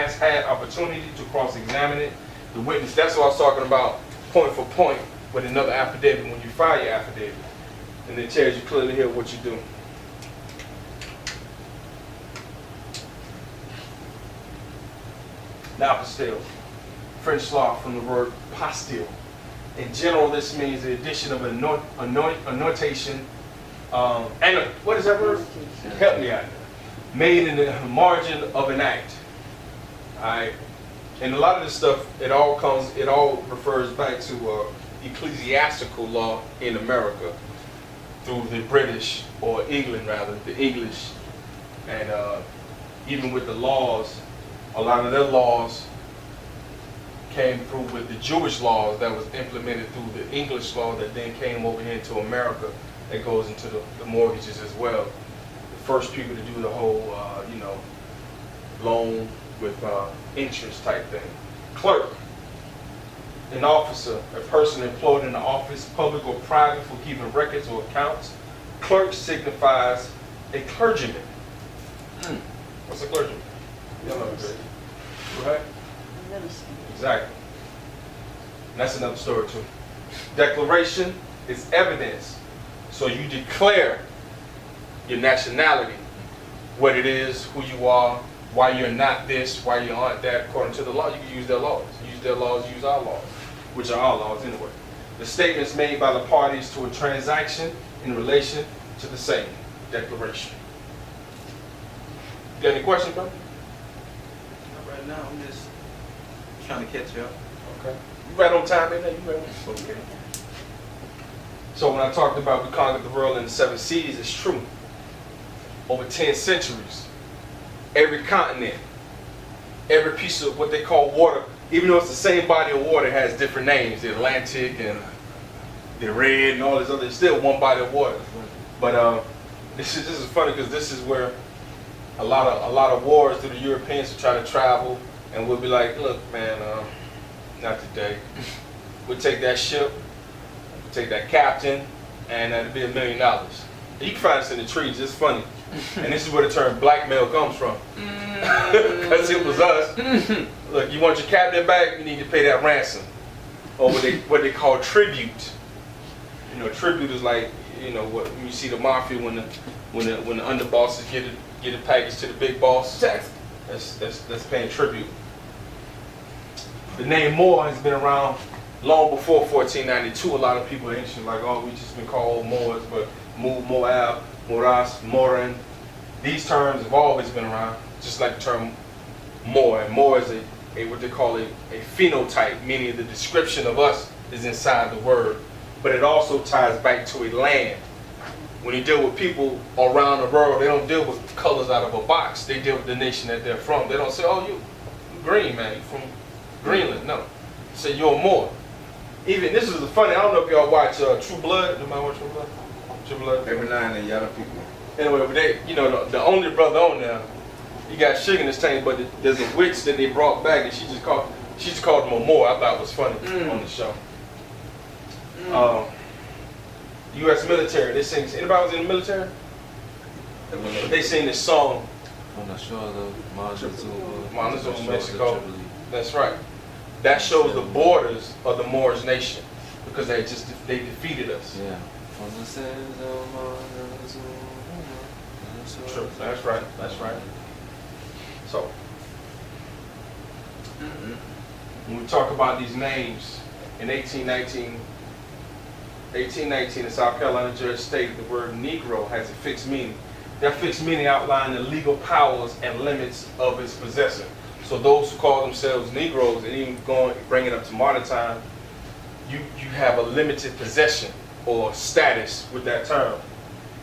has had opportunity to cross-examine the witness. That's what I was talking about, point for point, with another affidavit when you file your affidavit. And it tells you clearly here what you do. Now, apostille, French law from the word pastille. In general, this means the addition of a notation, and what is that word? Help me out. Made in the margin of an act. Alright? And a lot of this stuff, it all refers back to ecclesiastical law in America through the British, or England rather, the English. And even with the laws, a lot of their laws came through with the Jewish laws that was implemented through the English law that then came over here into America that goes into the mortgages as well. The first people to do the whole, loan with interest type thing. Clerk, an officer, a person employed in the office, public or private, for keeping records or accounts. Clerk signifies a clergyman. What's a clergyman? Right? Exactly. And that's another story too. Declaration is evidence. So you declare your nationality, what it is, who you are, why you're not this, why you aren't that, according to the law. You can use their laws. Use their laws, use our laws, which are our laws anyway. The statements made by the parties to a transaction in relation to the same declaration. You got any questions, bro? Right now, I'm just trying to catch up. Okay. You right on time, ain't you? Right on. Okay. So when I talked about we conquered the world in the 7 seas, it's true. Over 10 centuries, every continent, every piece of what they call water, even though it's the same body of water, has different names. The Atlantic and the Red and all this other. It's still one body of water. But this is funny because this is where a lot of wars through the Europeans would try to travel, and we'll be like, look, man, not today. We'll take that ship, we'll take that captain, and that'll be $1 million. You can find this in the trees. It's funny. And this is where the term blackmail comes from. Because it was us. Look, you want your captain back, you need to pay that ransom. Or what they call tribute. You know, tribute is like, what you see the mafia when the underbosses get a package to the big boss. That's paying tribute. The name Moor has been around long before 1492. A lot of people are ancient, like, oh, we just been called Moors, but Moab, Moras, Moran. These terms have always been around, just like the term Moor. And Moor is a what they call a phenotype, meaning the description of us is inside the word. But it also ties back to a land. When you deal with people around the world, they don't deal with colors out of a box. They deal with the nation that they're from. They don't say, oh, you green, man, you from Greenland. No. Say you're a Moor. Even, this is funny, I don't know if y'all watch True Blood. Nobody watch True Blood? True Blood? Every now and then, y'all people. Anyway, but they, the only brother on there, he got sugar in his tank, but there's a witch that they brought back, and she just called him a Moor. I thought it was funny on the show. U.S. military, they sing. Anybody was in the military? They sing this song. On the shore of Montezuma, Mexico. That's right. That shows the borders of the Moorish nation because they defeated us. Yeah. On the sands of Montezuma. True. That's right. That's right. So, when we talk about these names, in 1819, a South Carolina judge stated the word Negro has a fixed meaning. That fixed meaning outlined the legal powers and limits of its possessor. So those who call themselves Negroes, and even bring it up to modern time, you have a limited possession or status with that term.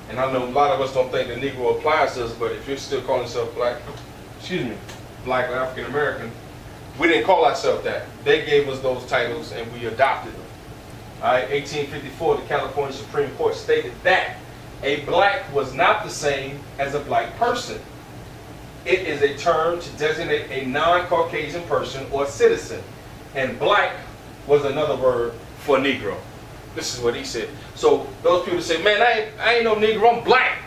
And I know a lot of us don't think the Negro applies to us, but if you're still calling yourself black or African American, we didn't call ourselves that. They gave us those titles and we adopted them. All right, 1854, the California Supreme Court stated that a black was not the same as a black person. It is a term to designate a non-Caucasian person or citizen. And black was another word for Negro. This is what he said. So those people say, man, I ain't no Negro, I'm black.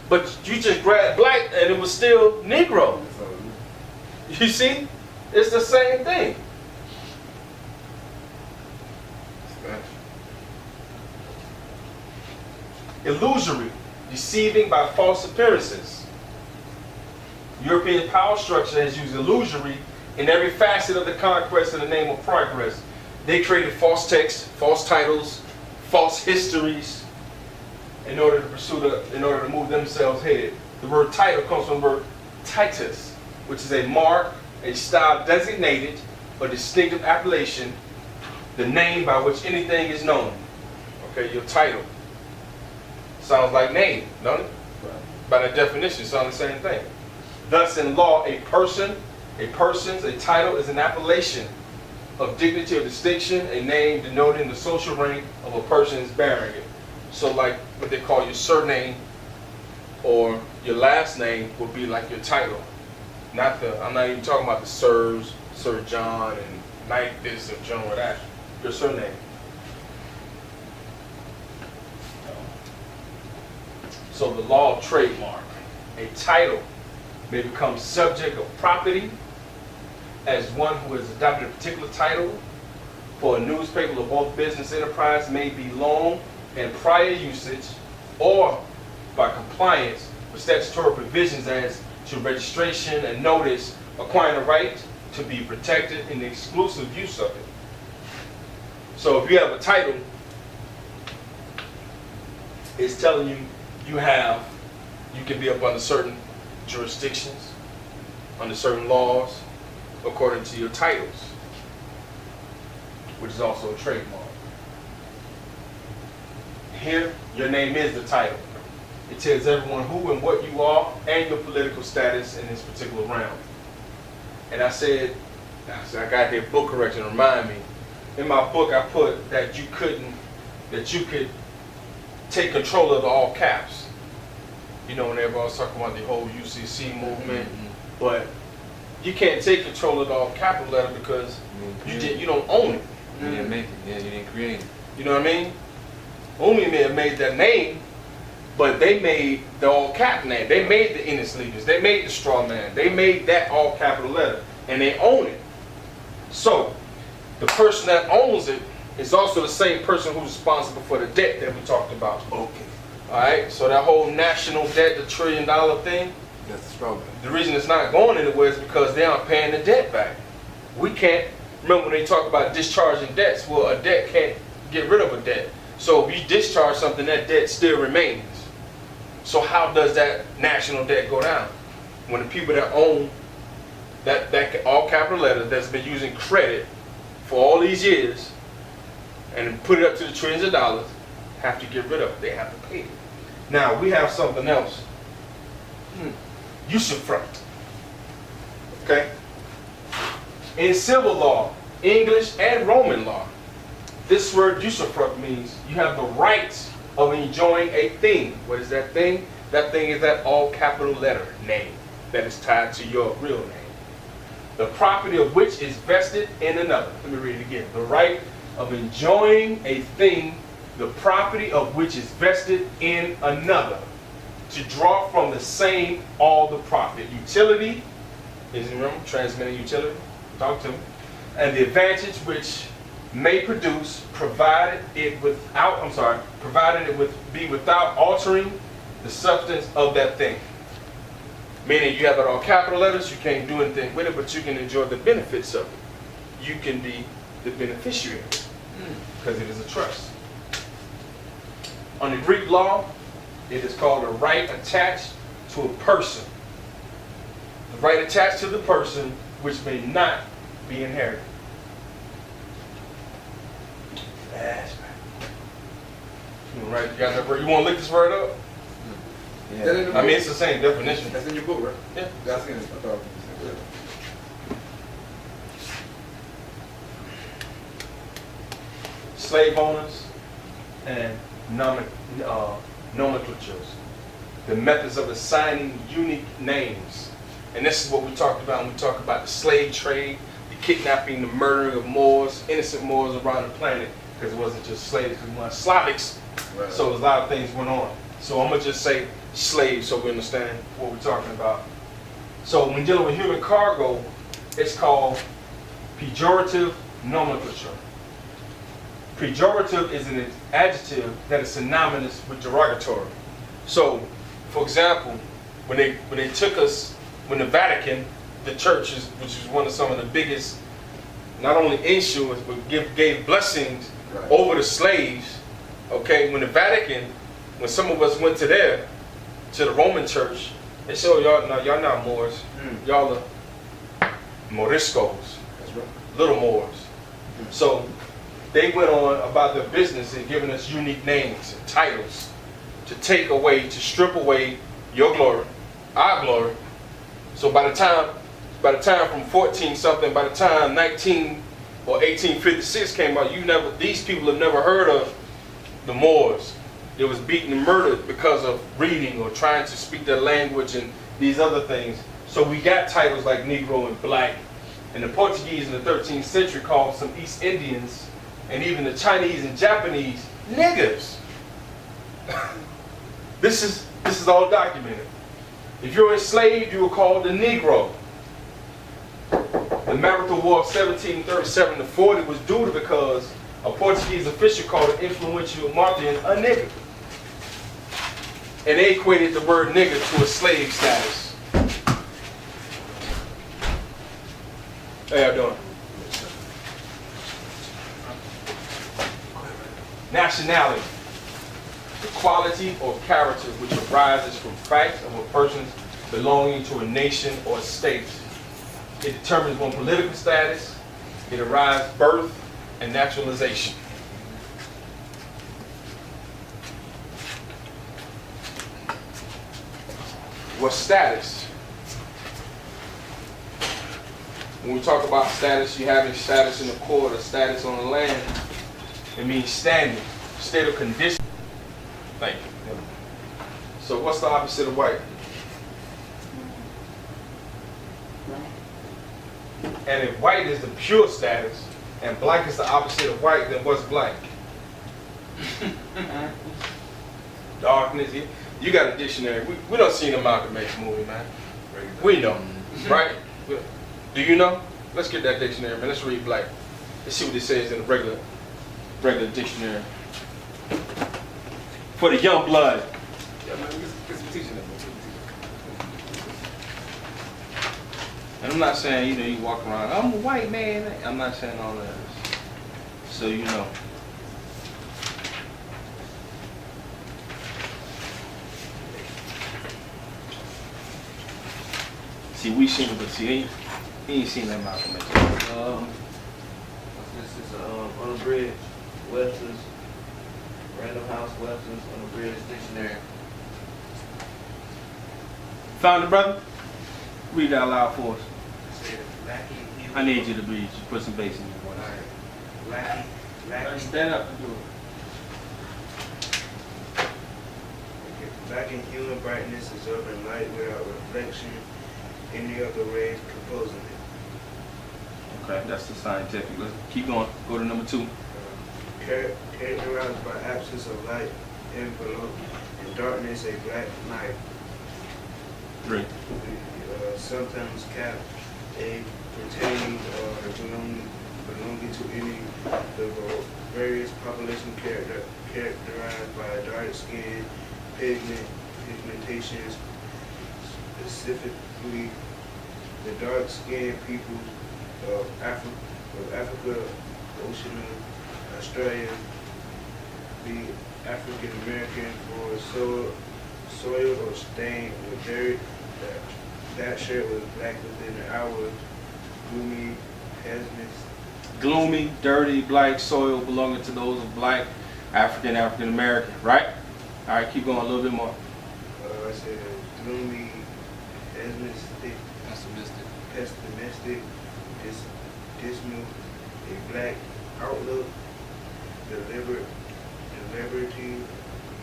But you just grabbed black and it was still Negro. You see? It's the same thing. Illusory, deceiving by false appearances. European power structure has used illusory in every facet of the conquest in the name of progress. They created false texts, false titles, false histories in order to move themselves ahead. The word title comes from the word titus, which is a mark, a style designated or distinctive appellation, the name by which anything is known. Okay, your title. Sounds like name, don't it? By that definition, it sounds the same thing. Thus, in law, a title is an appellation of dignity or distinction, a name denoting the social rank of a person is bearing it. So like what they call your surname or your last name would be like your title. I'm not even talking about the sirs, Sir John and Knight this or John or that. Your surname. So the law of trademark. A title may become subject of property as one who has adopted a particular title for a newspaper or both business enterprise may be long and prior usage, or by compliance with statutory provisions as to registration and notice, acquiring a right to be protected in the exclusive use of it. So if you have a title, it's telling you you can be up under certain jurisdictions, under certain laws, according to your titles, which is also a trademark. Here, your name is the title. It tells everyone who and what you are and your political status in this particular realm. And I said, I got their book correction to remind me. In my book, I put that you could take control of the all caps. You know, when everybody's talking about the whole UCC movement, but you can't take control of the all capital letter because you don't own it. You didn't make it. Yeah, you didn't create it. You know what I mean? Umi may have made that name, but they made the all cap name. They made the Ennis leaders. They made the straw man. They made that all capital letter, and they own it. So the person that owns it is also the same person who's responsible for the debt that we talked about. Okay. All right. So that whole national debt, the $1 trillion thing. That's the struggle. The reason it's not going anywhere is because they aren't paying the debt back. We can't. Remember when they talk about discharging debts? Well, a debt can't get rid of a debt. So if you discharge something, that debt still remains. So how does that national debt go down? When the people that own that all capital letter that's been using credit for all these years and put it up to the trillions of dollars have to get rid of it. They have to pay it. Now we have something else. Usufruct. Okay? In civil law, English and Roman law, this word usufruct means you have the rights of enjoying a thing. What is that thing? That thing is that all capital letter name that is tied to your real name. The property of which is vested in another. Let me read it again. The right of enjoying a thing, the property of which is vested in another. To draw from the same all the profit. Utility, is remember transmitting utility? Talk to me. And the advantage which may produce, provided it be without altering the substance of that thing. Meaning you have it all capital letters, you can't do anything with it, but you can enjoy the benefits of it. You can be the beneficiary because it is a trust. Under Greek law, it is called a right attached to a person. The right attached to the person which may not be inherited. That's right. You got that word? You want to look this word up? Yeah. I mean, it's the same definition. That's in your book, right? Yeah. That's in it. I thought it was Slave owners and nomenclatures. The methods of assigning unique names. And this is what we talked about when we talk about the slave trade, the kidnapping, the murdering of Moors, innocent Moors around the planet. Because it wasn't just slaves, because we were Slavics. Right. So a lot of things went on. So I'm going to just say slaves so we understand what we're talking about. So when dealing with human cargo, It's called pejorative nomenclature. Pejorative is an adjective that is synonymous with derogatory. So, for example, when they took us, when the Vatican, the churches, which is one of some of the biggest, not only insurance, but gave blessings over the slaves. Okay, when the Vatican, when some of us went to there, to the Roman church, they said, oh, y'all not Moors, y'all are Moriscos, That's right. little Moors. So they went on about their business and giving us unique names and titles to take away, to strip away your glory, our glory. So by the time from 14 something, by the time 19 or 1856 came out, these people have never heard of the Moors. They was beaten and murdered because of reading or trying to speak their language and these other things. So we got titles like Negro and Black. And the Portuguese in the 13th century called some East Indians and even the Chinese and Japanese niggas. This is all documented. If you're enslaved, you were called the Negro. The Marathon War of 1737 to 40 was due to because a Portuguese official called an influential Martian a nigger. And they equated the word nigger to a slave status. How y'all doing? Nationality. The quality or character which arises from facts of a person belonging to a nation or a state. It determines one's political status. It arises birth and naturalization. What status? When we talk about status, you having status in the court or status on the land, it means standing, state of condition. Thank you. So what's the opposite of white? And if white is the pure status and black is the opposite of white, then what's black? Darkness. You got a dictionary. We don't see the Malcolm X movie, man. We know, right? Do you know? Let's get that dictionary, man. Let's read black. Let's see what it says in the regular dictionary. For the young blood. Yeah, man, get some teaching them. And I'm not saying, you walk around, I'm a white man. I'm not saying all that. So you know. See, we seen it, but see, he ain't seen that Malcolm X. This is on the bridge, Webster's, Random House Webster's on the bridge dictionary. Found it, brother? Read out loud for us. Lackey, I need you to read. You put some bass in your voice. Lackey. Stand up and do it. Lacking human brightness, absorbing light without reflection, any other rays composing it. Okay, that's the scientific. Let's keep going. Go to number 2. Characterized by absence of light, envelope, and darkness, a black night. 3. Sometimes cap, a pertaining or belonging to any of the various population characterized by dark skin, pigmentations, specifically the dark-skinned people of Africa, Oceania, Australia, the African American, or soiled or stained with dirt. That shirt was black within an hour. Gloomy, pessimist. Gloomy, dirty, black, soil belonging to those of black, African American, right? All right, keep going a little bit more. I said gloomy, pessimistic, dismal, a black outlook, deliberty,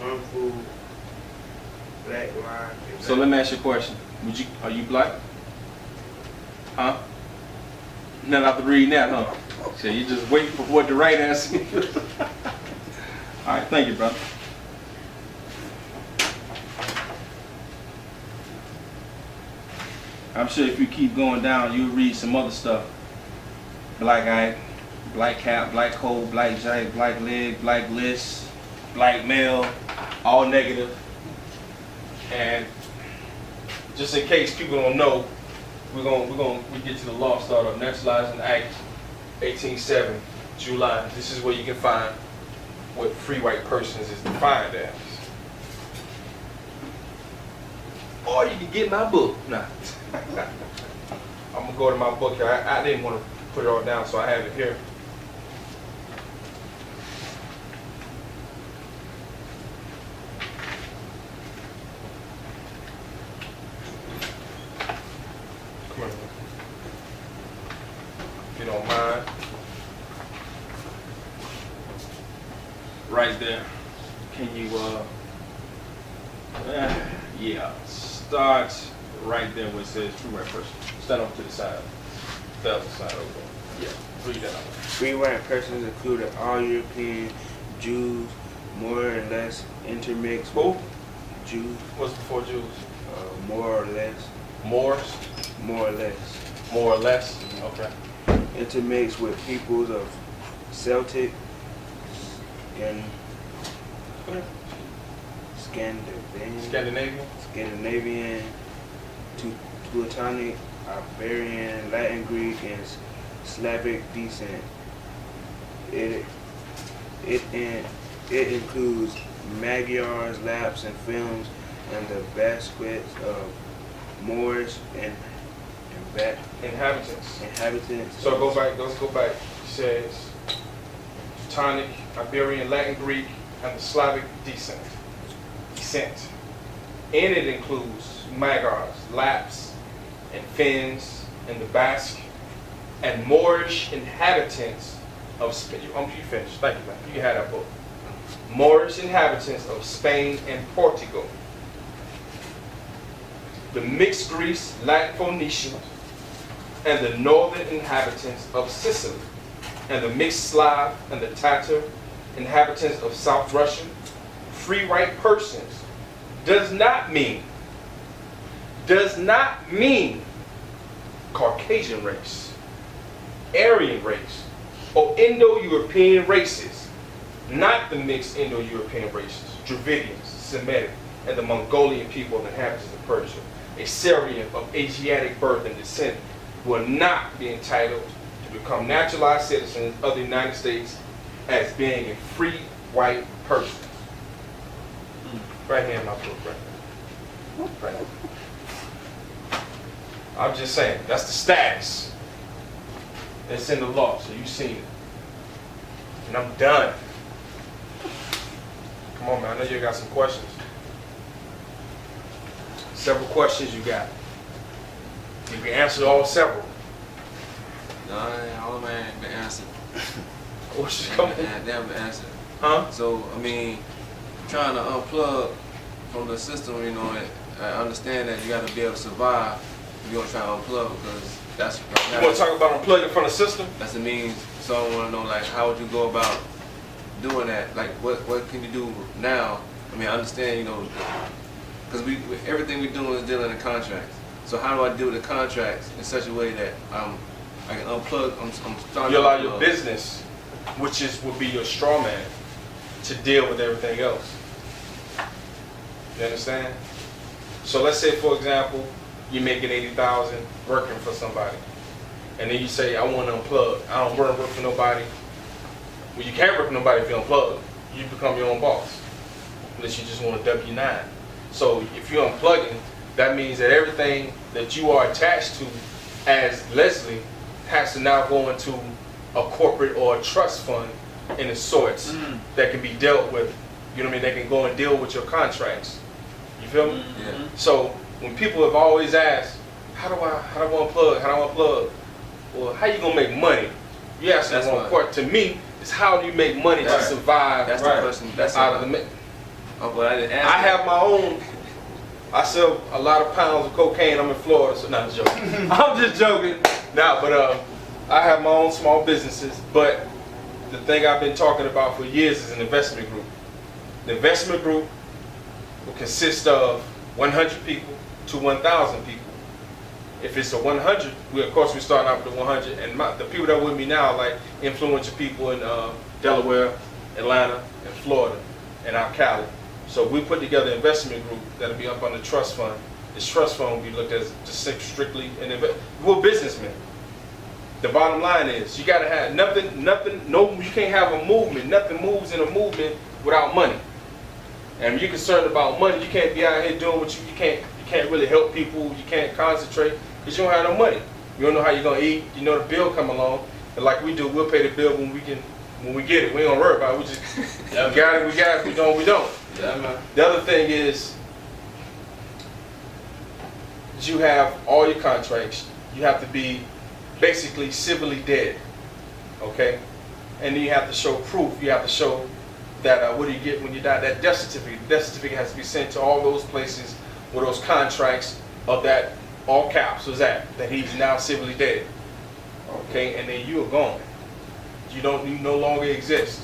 harmful, black lie. So let me ask you a question. Are you black? Huh? Not have to read that, huh? So you just waiting for what the right answer is. All right, thank you, brother. All I'm sure if you keep going down, you'll read some other stuff. Black eye, black cap, black coat, black jacket, black leg, black list, black male, all negative. And just in case people don't know, we get to the law start of Naturalizing Act 1870, July. This is where you can find what free white persons is defined as. Or you can get my book. Nah. I'm gonna go to my book here. I didn't want to put it all down, so I have it here. Come on. If you don't mind. Right there. Can you, yeah, start right there where it says true white person. Stand up to the side. The other side over there. Yeah, read that out. Free white persons included all European Jews, more or less intermixed Who? with Jews, What's before Jews? more or less, Moors? more or less, More or less? Okay. intermixed with peoples of Celtic and Scandinavian, Teutonic, Iberian, Latin, Greek, and Slavic descent. It includes Magyars, Lapps, and Films, and the Basques of Moorish and inhabitants. So let's go back. It says Teutonic, Iberian, Latin, Greek, and the Slavic descent. And it includes Magyars, Lapps, and Finns, and the Basque, and Moorish inhabitants of Spain. You finished. Thank you, man. You can have that book. Moorish inhabitants of Spain and Portugal. The mixed Greece, Latin Phoenicians, and the northern inhabitants of Sicily, and the mixed Slav and the Tatar inhabitants of South Russia. Free white persons does not mean Caucasian race, Aryan race, or Indo-European races, not the mixed Indo-European races, Dravidians, Semitic, and the Mongolian people and inhabitants of Persia. A Syrian of Asiatic birth and descent will not be entitled to become naturalized citizens of the United States as being a free white person. Right here in my book, right here. I'm just saying, that's the status. It's in the law, so you've seen it. And I'm done. Come on, man, I know you got some questions. Several questions you got. You can answer all several. No, all of mine ain't been answered. What's They coming? haven't been answered. Huh? So, I mean, trying to unplug from the system, you know, I understand that you got to be able to survive if you're going to try to unplug, because that's You want to talk about unplugging from the system? that's the means. So I want to know, like, how would you go about doing that? Like, what can you do now? I mean, I understand, you know, because everything we do is dealing in contracts. So how do I deal with the contracts in such a way that I can unplug? I'm starting. You to allow your unplug. business, which would be your straw man, to deal with everything else. You understand? So let's say, for example, you're making $80,000 working for somebody, and then you say, I want to unplug. I don't want to work for nobody. Well, you can't work for nobody if you unplug. You become your own boss, unless you just want a W-9. So if you're unplugging, that means that everything that you are attached to as Leslie has to now go into a corporate or a trust fund in the sorts that can be dealt with. You know what I mean? They can go and deal with your contracts. You feel me? Yeah. So when people have always asked, how do I unplug? How do I unplug? Well, how you gonna make money? You ask That's the wrong what- part. To me, it's how do you make money to Right. survive That's the question. That's out of the. Oh, but I didn't ask. I have my own. I sell a lot of pounds of cocaine. I'm in Florida, so not joking. I'm just joking. Nah, but I have my own small businesses. But the thing I've been talking about for years is an investment group. The investment group will consist of 100 people to 1,000 people. If it's a 100, of course we starting out with the 100, and the people that are with me now are like influential people in Delaware, Atlanta, and Florida, and out Cali. So we put together an investment group that'll be up on the trust fund. This trust fund will be looked at as just strictly an investment. We're businessmen. The bottom line is you gotta have you can't have a movement. Nothing moves in a movement without money. And when you're concerned about money, you can't be out here doing what you can't really help people. You can't concentrate because you don't have no money. You don't know how you're gonna eat. You know the bill come along, and like we do, we'll pay the bill when we get it. We ain't gonna worry about it. We just we got it. We got it. We don't. We don't. Yeah, man. The other thing is you have all your contracts. You have to be basically civilly dead, okay? And then you have to show proof. You have to show that what do you get when you die? That death certificate. The death certificate has to be sent to all those places where those contracts of that all caps was at. That he's now civilly dead, okay? And then you are gone. You no longer exist.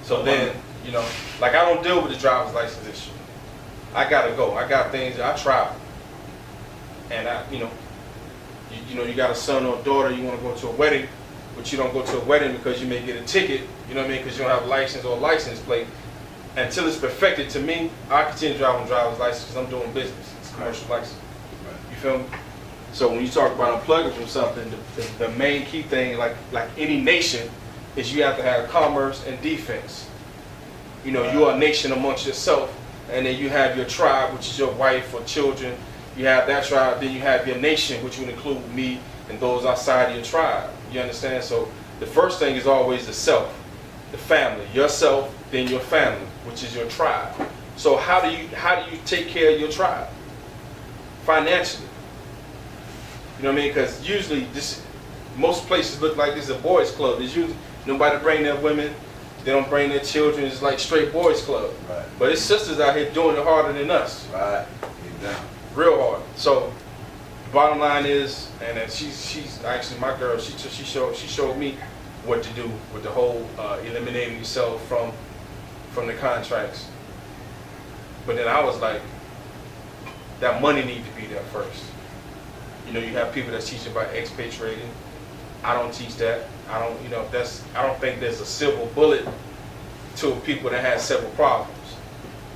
So then, like I don't deal with the driver's license issue. I gotta go. I got things. I travel, and you got a son or a daughter. You want to go to a wedding, but you don't go to a wedding because you may get a ticket. You know what I mean? Because you don't have a license or a license plate. Until it's perfected, to me, I continue driving driver's license because I'm doing business. It's a commercial license. You feel me? So when you talk about unplugging from something, the main key thing, like any nation, is you have to have commerce and defense. You are a nation amongst yourself, and then you have your tribe, which is your wife or children. You have that tribe, then you have your nation, which would include me and those outside of your tribe. You understand? So the first thing is always the self, the family, yourself, then your family, which is your tribe. So how do you take care of your tribe? Financially. You know what I mean? Because usually most places look like this is a boys club. There's usually nobody bring their women. They don't bring their children. It's like straight boys club. Right. But it's sisters out here doing it harder than us. Right. Exactly. Real hard. So bottom line is, and then she's actually my girl. She showed me what to do with the whole eliminating yourself from the contracts. But then I was like, that money needs to be there first. You have people that's teaching about expatriating. I don't teach that. I don't think there's a silver bullet to people that have several problems.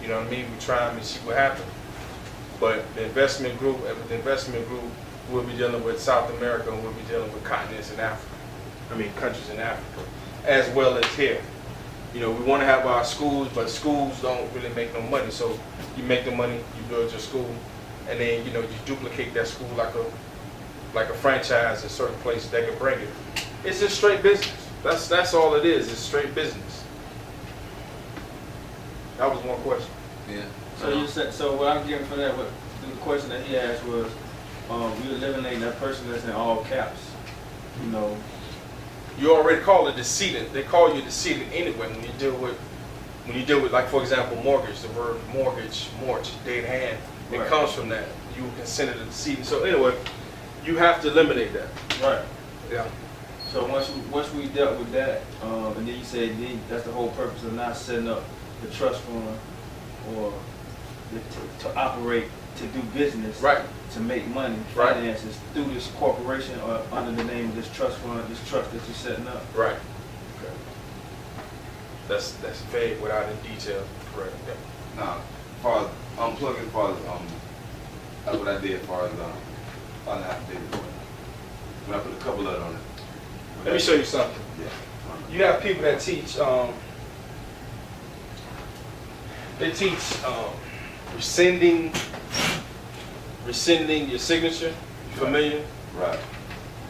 You know what I mean? We try them and see what happens. But the investment group, we'll be dealing with South America, and we'll be dealing with continents in Africa. Countries in Africa, as well as here. We want to have our schools, but schools don't really make no money. So you make the money, you build your school, and then you duplicate that school like a franchise in certain places that can bring it. It's just straight business. That's all it is. It's straight business. That was one question. Yeah. So you said, so what I'm getting from that, the question that he asked was, you eliminate that person that's in all caps. You already call it decedent. They call you decedent anyway when you deal with like, for example, mortgage. The word mortgage, dead hand. It Right. comes from that. You would consider the decedent. So anyway, you have to eliminate that. Right. Yeah. So once we dealt with that, and then you said that's the whole purpose of not setting up the trust fund or to operate, to do business, Right. to make money, Right. finances through this corporation or under the name of this trust fund, this trust that you're setting up. Right. Okay. That's vague without any detail. Correct. Yeah. Now, as far as unplugging, as far as that's what I did as far as filing the affidavit. When I put a cover letter on it. Let me show you something. Yeah. You have people that teach. They teach rescinding your signature. You familiar? Right.